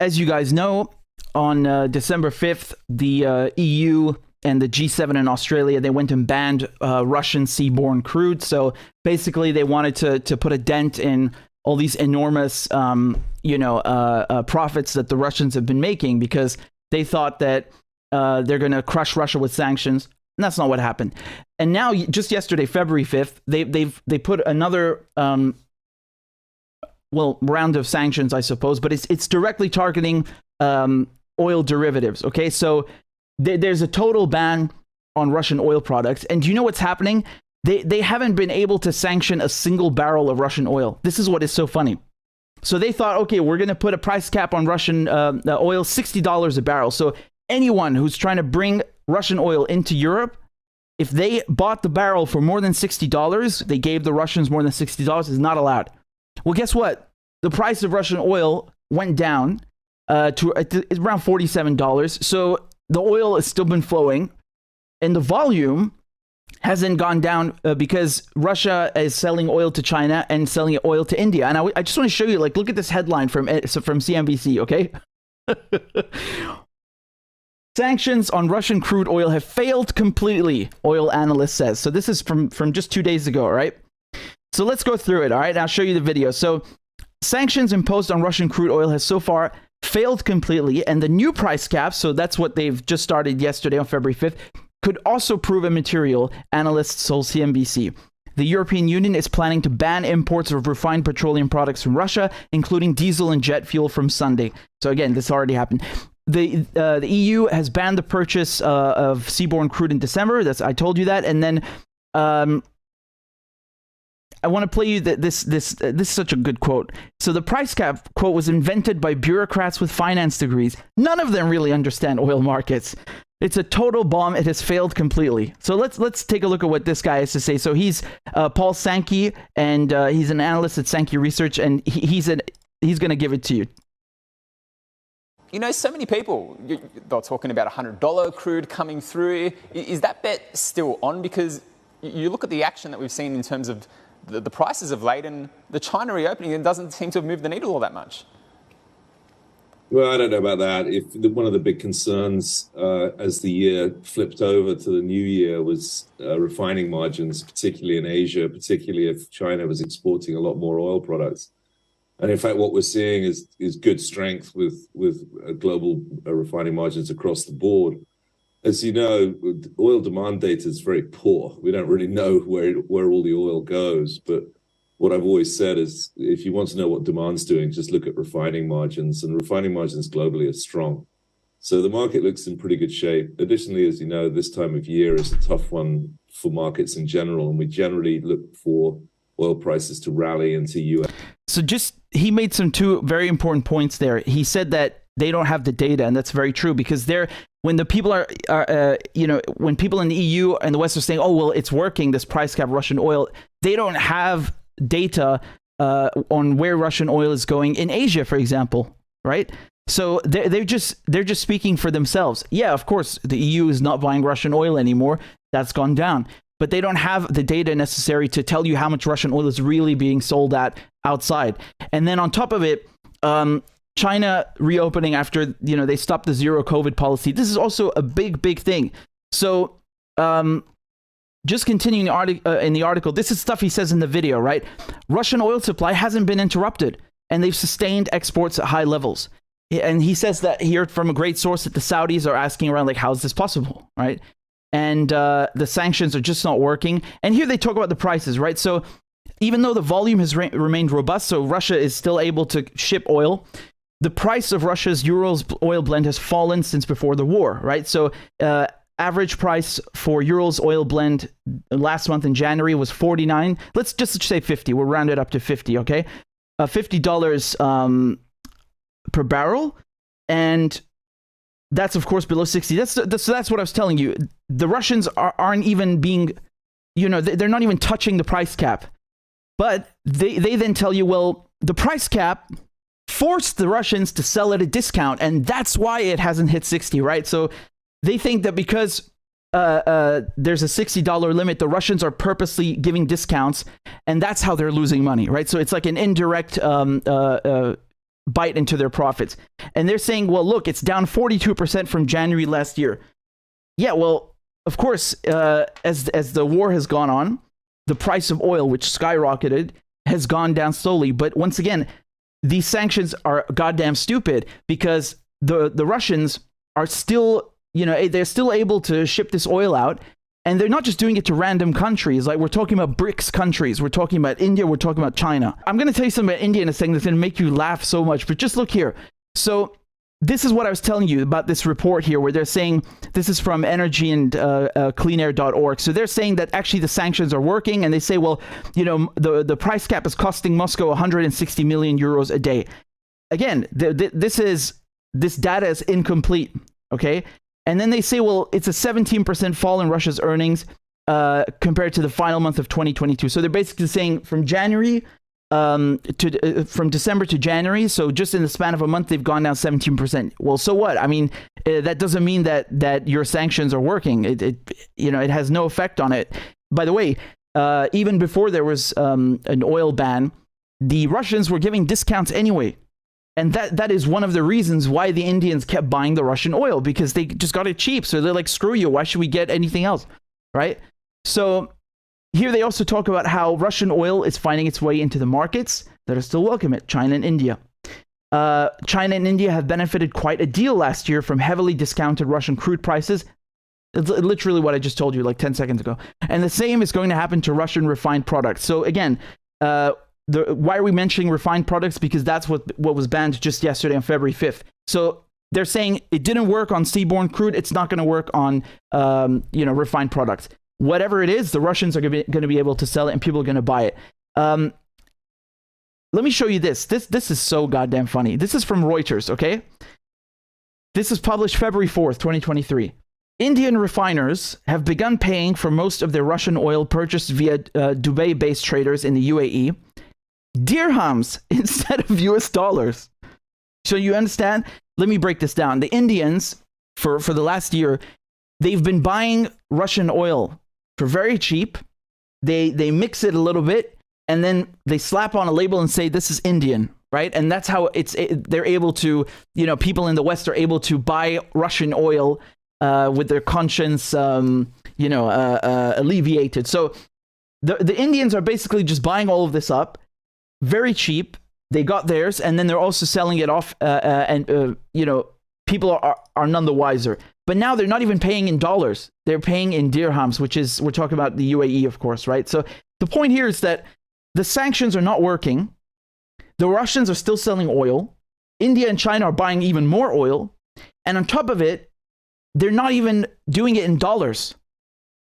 as you guys know, on December 5th, the EU and the G7 in Australia, they went and banned Russian seaborne crude. So basically, they wanted to put a dent in all these enormous, profits that the Russians have been making, because they thought that they're going to crush Russia with sanctions. And that's not what happened. And now, just yesterday, February 5th, they put another round of sanctions, I suppose, but it's directly targeting oil derivatives. Okay, so there's a total ban on Russian oil products. And do you know what's happening? They haven't been able to sanction a single barrel of Russian oil. This is what is so funny. So they thought, okay, we're going to put a price cap on Russian oil, $60 a barrel. So anyone who's trying to bring Russian oil into Europe, if they bought the barrel for more than $60, they gave the Russians more than $60, is not allowed. Well, guess what? The price of Russian oil went down to around $47. So the oil has still been flowing, and the volume hasn't gone down because Russia is selling oil to China and selling oil to India. And I just want to show you, look at this headline from CNBC, okay? Sanctions on Russian crude oil have failed completely, oil analyst says. So this is from just 2 days ago, right? So let's go through it, all right? And I'll show you the video. So sanctions imposed on Russian crude oil has so far failed completely, and the new price cap, so that's what they've just started yesterday on February 5th, could also prove immaterial, analysts told CNBC. The European Union is planning to ban imports of refined petroleum products from Russia, including diesel and jet fuel, from Sunday. So again, this already happened. The EU has banned the purchase of seaborne crude in December. I told you that. And then I want to play you this is such a good quote. So the price cap, quote, was invented by bureaucrats with finance degrees. None of them really understand oil markets. It's a total bomb. It has failed completely. So let's take a look at what this guy has to say. So he's Paul Sankey, and he's an analyst at Sankey Research, and he's going to give it to you. You know, so many people, they're talking about $100 crude coming through. Is that bet still on? Because you look at the action that we've seen in terms of the prices of late, and the China reopening, it doesn't seem to have moved the needle all that much. Well, I don't know about that. One of the big concerns as the year flipped over to the new year was refining margins, particularly in Asia, particularly if China was exporting a lot more oil products. And in fact, what we're seeing is good strength with global refining margins across the board. As you know, oil demand data is very poor. We don't really know where all the oil goes. But what I've always said is, if you want to know what demand's doing, just look at refining margins. And refining margins globally are strong. So the market looks in pretty good shape. Additionally, as you know, this time of year is a tough one for markets in general. And we generally look for oil prices to rally into US. So he made some two very important points there. He said that they don't have the data, and that's very true, because when the people when people in the EU and the West are saying, oh, well, it's working, this price cap Russian oil, they don't have data on where Russian oil is going in Asia, for example, right? So they're just speaking for themselves. Yeah, of course, the EU is not buying Russian oil anymore. That's gone down. But they don't have the data necessary to tell you how much Russian oil is really being sold at outside. And then on top of it, China reopening after, they stopped the zero COVID policy. This is also a big thing. So just continuing in the article, this is stuff he says in the video, right? Russian oil supply hasn't been interrupted, and they've sustained exports at high levels. And he says that he heard from a great source that the Saudis are asking around, how is this possible, right? And the sanctions are just not working. And here they talk about the prices, right? So even though the volume has remained robust, so Russia is still able to ship oil, the price of Russia's Urals oil blend has fallen since before the war, right? So average price for Urals oil blend last month in January was 49. Let's just say 50. We'll round it up to 50, okay? $50 per barrel. And that's, of course, below 60. That's what I was telling you. The Russians aren't even being, they're not even touching the price cap. But they then tell you, well, the price cap forced the Russians to sell at a discount, and that's why it hasn't hit 60, right? So they think that because there's a $60 limit, the Russians are purposely giving discounts, and that's how they're losing money, right? So it's like an indirect bite into their profits. And they're saying, well, look, it's down 42% from January last year. Yeah, well, of course, as the war has gone on, the price of oil, which skyrocketed, has gone down slowly. But once again, these sanctions are goddamn stupid because the Russians are still, they're still able to ship this oil out. And they're not just doing it to random countries. Like, we're talking about BRICS countries. We're talking about India. We're talking about China. I'm going to tell you something about India in a second that's going to make you laugh so much. But just look here. So this is what I was telling you about this report here, where they're saying, this is from energy and cleanair.org. So they're saying that actually the sanctions are working. And they say, well, the price cap is costing Moscow 160 million euros a day. Again, this data is incomplete. Okay. And then they say, well, it's a 17% fall in Russia's earnings compared to the final month of 2022. So they're basically saying from from December to January, so just in the span of a month, they've gone down 17%. Well, so what? I mean, that doesn't mean that your sanctions are working. It has no effect on it. By the way, even before there was an oil ban, the Russians were giving discounts anyway. And that is one of the reasons why the Indians kept buying the Russian oil, because they just got it cheap. So they're like, screw you. Why should we get anything else? Right? So here they also talk about how Russian oil is finding its way into the markets that are still welcome it, China and India. China and India have benefited quite a deal last year from heavily discounted Russian crude prices. It's literally what I just told you like 10 seconds ago. And the same is going to happen to Russian refined products. So again, why are we mentioning refined products? Because that's what was banned just yesterday on February 5th. So they're saying it didn't work on seaborne crude. It's not going to work on, refined products. Whatever it is, the Russians are going to be able to sell it and people are going to buy it. Let me show you this. This is so goddamn funny. This is from Reuters, okay? This is published February 4th, 2023. Indian refiners have begun paying for most of their Russian oil purchased via Dubai-based traders in the UAE dirhams instead of US dollars. So you understand? Let me break this down. The Indians, for the last year, they've been buying Russian oil for very cheap. They mix it a little bit, and then they slap on a label and say, this is Indian, right? And that's how they're able to, people in the West are able to buy Russian oil with their conscience, alleviated. So the Indians are basically just buying all of this up, very cheap. They got theirs, and then they're also selling it off, people are none the wiser. But now they're not even paying in dollars. They're paying in dirhams, we're talking about the UAE, of course, right? So the point here is that the sanctions are not working. The Russians are still selling oil. India and China are buying even more oil. And on top of it, they're not even doing it in dollars.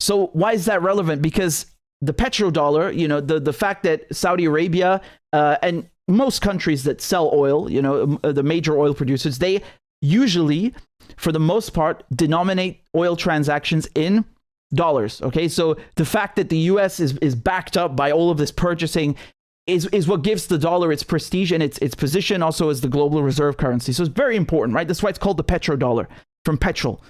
So why is that relevant? Because the petrodollar, the fact that Saudi Arabia and most countries that sell oil, the major oil producers, they usually, for the most part, denominate oil transactions in dollars. Okay, so the fact that the US is backed up by all of this purchasing is what gives the dollar its prestige and its position also as the global reserve currency. So it's very important, right? That's why it's called the petrodollar, from petrol.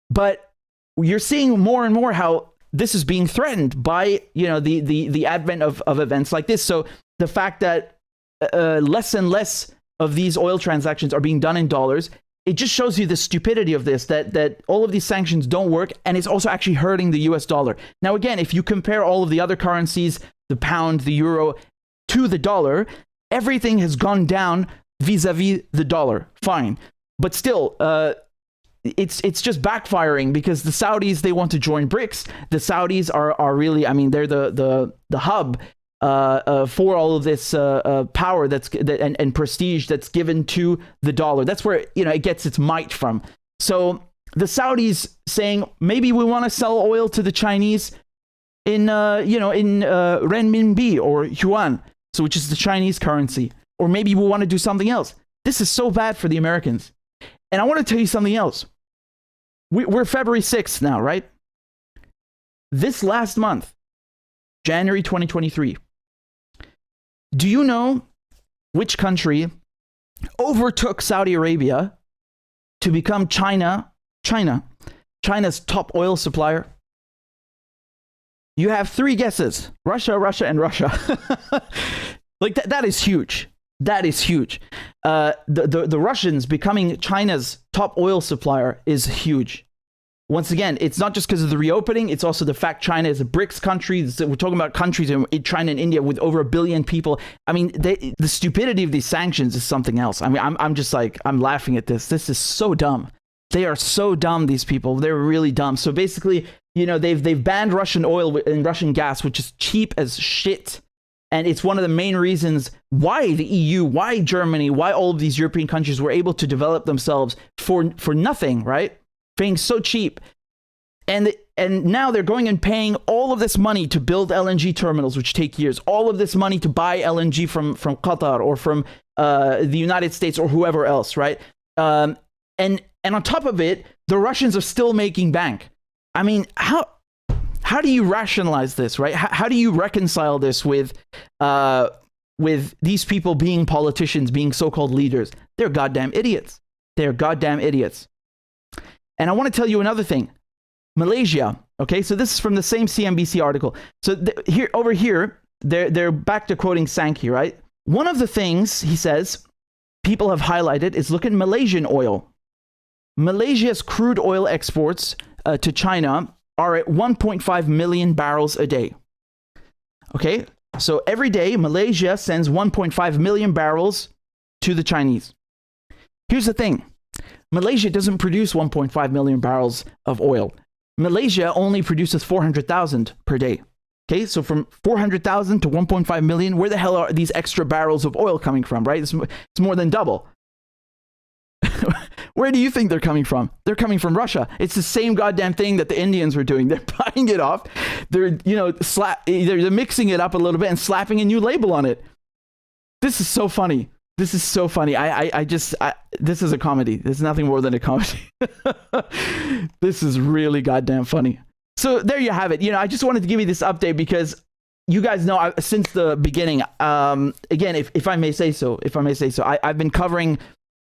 But you're seeing more and more how this is being threatened by the advent of events like this. So the fact that less and less of these oil transactions are being done in dollars, it just shows you the stupidity of this, that all of these sanctions don't work, and it's also actually hurting the US dollar. Now, again, if you compare all of the other currencies, the pound, the euro, to the dollar, everything has gone down vis-a-vis the dollar. Fine. But still, it's just backfiring because the Saudis, they want to join BRICS. The Saudis are really, they're the hub for all of this power and prestige that's given to the dollar. That's where it gets its might from. So the Saudis saying maybe we want to sell oil to the Chinese in renminbi or yuan, so which is the Chinese currency, or maybe we want to do something else. This is so bad for the Americans. And I want to tell you something else. We're February 6th now, right? This last month, January 2023. Do you know which country overtook Saudi Arabia to become China's top oil supplier? You have three guesses. Russia, and Russia. Like that is huge. That is huge. The Russians becoming China's top oil supplier is huge. Once again, it's not just because of the reopening, it's also the fact China is a BRICS country. We're talking about countries in China and India with over 1 billion people. I mean, the stupidity of these sanctions is something else. I mean, I'm just like, I'm laughing at this. This is so dumb. They are so dumb, these people. They're really dumb. So basically, you know, they've banned Russian oil and Russian gas, which is cheap as shit. And it's one of the main reasons why the EU, why Germany, why all of these European countries were able to develop themselves for nothing, right? Paying so cheap. And now they're going and paying all of this money to build LNG terminals, which take years. All of this money to buy LNG from Qatar or from the United States or whoever else, right? And on top of it, the Russians are still making bank. I mean, how do you rationalize this, right? How do you reconcile this with these people being politicians, being so-called leaders? They're goddamn idiots. They're goddamn idiots. And I want to tell you another thing. Malaysia, okay? So this is from the same CNBC article. So over here, they're back to quoting Sankey, right? One of the things, he says, people have highlighted is look at Malaysian oil. Malaysia's crude oil exports to China are at 1.5 million barrels a day. Okay? So every day, Malaysia sends 1.5 million barrels to the Chinese. Here's the thing. Malaysia doesn't produce 1.5 million barrels of oil. Malaysia only produces 400,000 per day. Okay, so from 400,000 to 1.5 million, where the hell are these extra barrels of oil coming from, right? It's more than double. Where do you think they're coming from? They're coming from Russia. It's the same goddamn thing that the Indians were doing. They're buying it off. They're, you know, they're mixing it up a little bit and slapping a new label on it. This is so funny. This is so funny. This is a comedy. There's nothing more than a comedy. This is really goddamn funny. So there you have it. You know, I just wanted to give you this update because you guys know since the beginning, again, if I may say so, I've been covering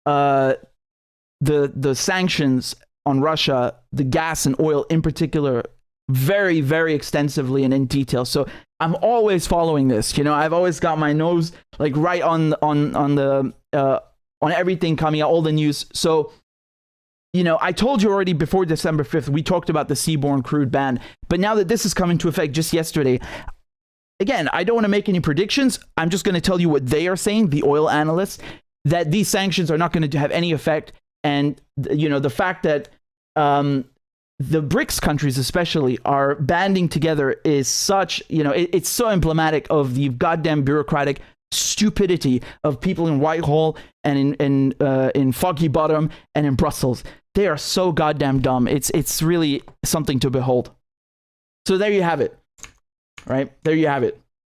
the sanctions on Russia, the gas and oil in particular, very, very extensively and in detail. So I'm always following this. You know, I've always got my nose like right on everything coming out, all the news. So, you know, I told you already before December 5th, we talked about the seaborne crude ban. But now that this is coming into effect just yesterday, again, I don't want to make any predictions. I'm just going to tell you what they are saying, the oil analysts, that these sanctions are not going to have any effect. And, you know, the fact that the BRICS countries especially are banding together is such, you know, it's so emblematic of the goddamn bureaucratic stupidity of people in Whitehall and in Foggy Bottom and in Brussels. They are so goddamn dumb. It's really something to behold. So there you have it. Right? There you have it.